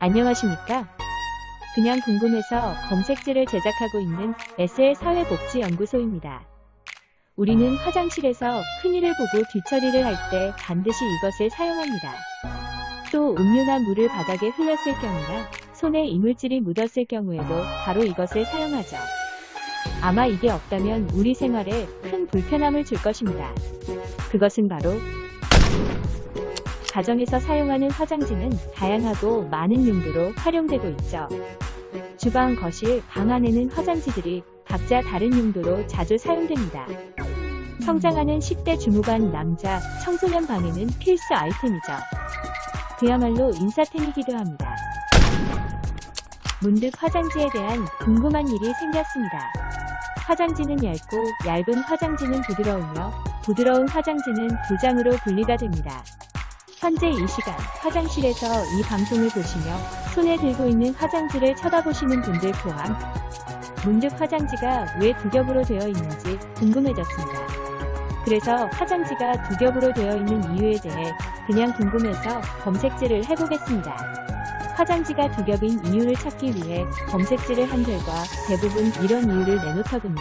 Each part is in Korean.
안녕하십니까? 그냥 궁금해서 검색지를 제작하고 있는 SL 사회복지연구소입니다. 우리는 화장실에서 큰일을 보고 뒤처리를 할 때 반드시 이것을 사용합니다. 또 음료나 물을 바닥에 흘렸을 경우나 손에 이물질이 묻었을 경우에도 바로 이것을 사용하죠. 아마 이게 없다면 우리 생활에 큰 불편함을 줄 것입니다. 그것은 바로 가정에서 사용하는 화장지는 다양하고 많은 용도로 활용되고 있죠. 주방, 거실, 방 안에는 화장지들이 각자 다른 용도로 자주 사용됩니다. 성장하는 10대 중후반 남자, 청소년 방에는 필수 아이템이죠. 그야말로 인싸템이기도 합니다. 문득 화장지에 대한 궁금한 일이 생겼습니다. 화장지는 얇고 얇은 화장지는 부드러우며 부드러운 화장지는 두 장으로 분리가 됩니다. 현재 이 시간 화장실에서 이 방송을 보시며 손에 들고 있는 화장지를 쳐다보시는 분들 포함 문득 화장지가 왜 두 겹으로 되어 있는지 궁금해졌습니다. 그래서 화장지가 두 겹으로 되어 있는 이유에 대해 그냥 궁금해서 검색질을 해보겠습니다. 화장지가 두 겹인 이유를 찾기 위해 검색질을 한 결과 대부분 이런 이유를 내놓더군요.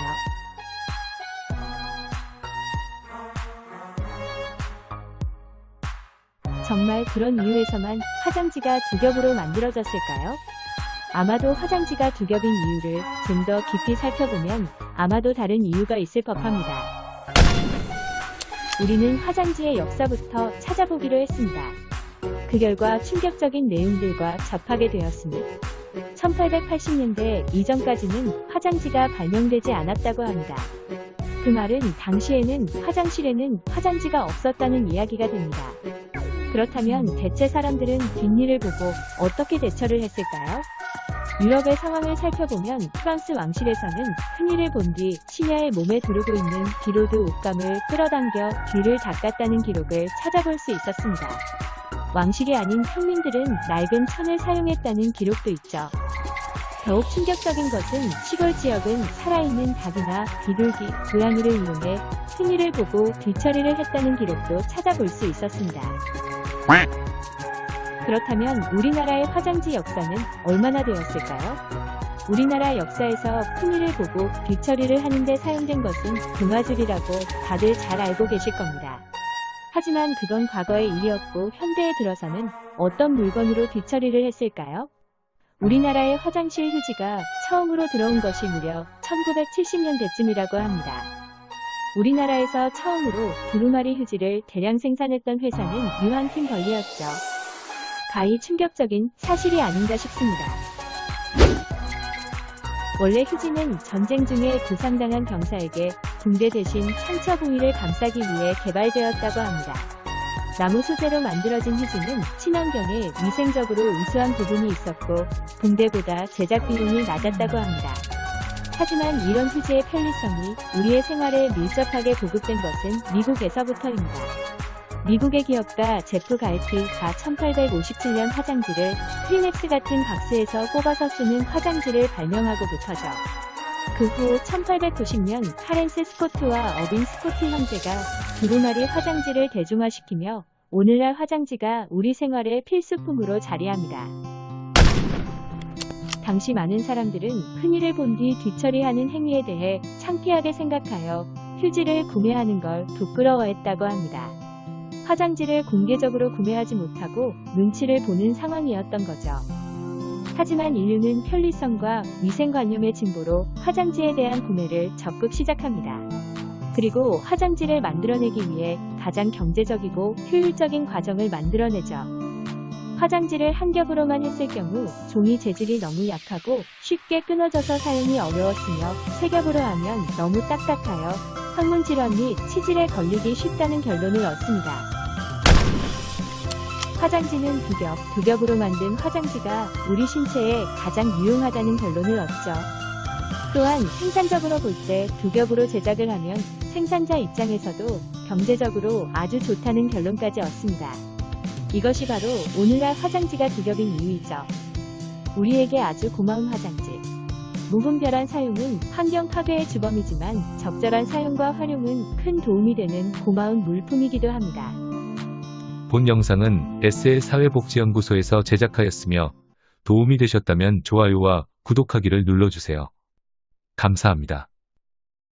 정말 그런 이유에서만 화장지가 두 겹으로 만들어졌을까요? 아마도 화장지가 두 겹인 이유를 좀 더 깊이 살펴보면 아마도 다른 이유가 있을 법합니다. 우리는 화장지의 역사부터 찾아보기로 했습니다. 그 결과 충격적인 내용들과 접하게 되었으니 1880년대 이전까지는 화장지가 발명되지 않았다고 합니다. 그 말은 당시에는 화장실에는 화장지가 없었다는 이야기가 됩니다. 그렇다면 대체 사람들은 뒷일을 보고 어떻게 대처를 했을까요? 유럽의 상황을 살펴보면 프랑스 왕실에서는 큰일을 본 뒤 시녀의 몸에 두르고 있는 비로드 옷감을 끌어당겨 뒤를 닦았다는 기록을 찾아볼 수 있었습니다. 왕실이 아닌 평민들은 낡은 천을 사용했다는 기록도 있죠. 더욱 충격적인 것은 시골 지역은 살아있는 닭이나 비둘기, 고양이를 이용해 큰일을 보고 뒤처리를 했다는 기록도 찾아볼 수 있었습니다. 그렇다면 우리나라의 화장지 역사는 얼마나 되었을까요? 우리나라 역사에서 큰일을 보고 뒤처리를 하는데 사용된 것은 동아줄이라고 다들 잘 알고 계실 겁니다. 하지만 그건 과거의 일이었고 현대에 들어서는 어떤 물건으로 뒤처리를 했을까요? 우리나라의 화장실 휴지가 처음으로 들어온 것이 무려 1970년대쯤이라고 합니다. 우리나라에서 처음으로 두루마리 휴지를 대량 생산했던 회사는 유한팀벌리였죠. 가히 충격적인 사실이 아닌가 싶습니다. 원래 휴지는 전쟁 중에 부상당한 병사에게 붕대 대신 상처 부위를 감싸기 위해 개발되었다고 합니다. 나무 소재로 만들어진 휴지는 친환경에 위생적으로 우수한 부분이 있었고 붕대보다 제작 비용이 낮았다고 합니다. 하지만 이런 휴지의 편리성이 우리의 생활에 밀접하게 보급된 것은 미국에서부터입니다. 미국의 기업가 제프 갈피가 1857년 화장지를 크리넥스 같은 박스에서 뽑아서 쓰는 화장지를 발명하고부터죠. 그 후 1890년 카렌스 스코트와 어빈 스코트 형제가 두루마리 화장지를 대중화시키며 오늘날 화장지가 우리 생활의 필수품으로 자리합니다. 당시 많은 사람들은 큰일을 본 뒤 뒤처리하는 행위에 대해 창피하게 생각하여 휴지를 구매하는 걸 부끄러워했다고 합니다. 화장지를 공개적으로 구매하지 못하고 눈치를 보는 상황이었던 거죠. 하지만 인류는 편리성과 위생관념의 진보로 화장지에 대한 구매를 적극 시작합니다. 그리고 화장지를 만들어내기 위해 가장 경제적이고 효율적인 과정을 만들어내죠. 화장지를 한 겹으로만 했을 경우 종이 재질이 너무 약하고 쉽게 끊어져서 사용이 어려웠으며 세 겹으로 하면 너무 딱딱하여 항문 질환 및 치질에 걸리기 쉽다는 결론을 얻습니다. 화장지는 두 겹으로 만든 화장지가 우리 신체에 가장 유용하다는 결론을 얻죠. 또한 생산적으로 볼 때 두 겹으로 제작을 하면 생산자 입장에서도 경제적으로 아주 좋다는 결론까지 얻습니다. 이것이 바로 오늘날 화장지가 두 겹인 이유이죠. 우리에게 아주 고마운 화장지. 무분별한 사용은 환경 파괴의 주범이지만 적절한 사용과 활용은 큰 도움이 되는 고마운 물품이기도 합니다. 본 영상은 SL 사회복지연구소에서 제작하였으며 도움이 되셨다면 좋아요와 구독하기를 눌러주세요. 감사합니다.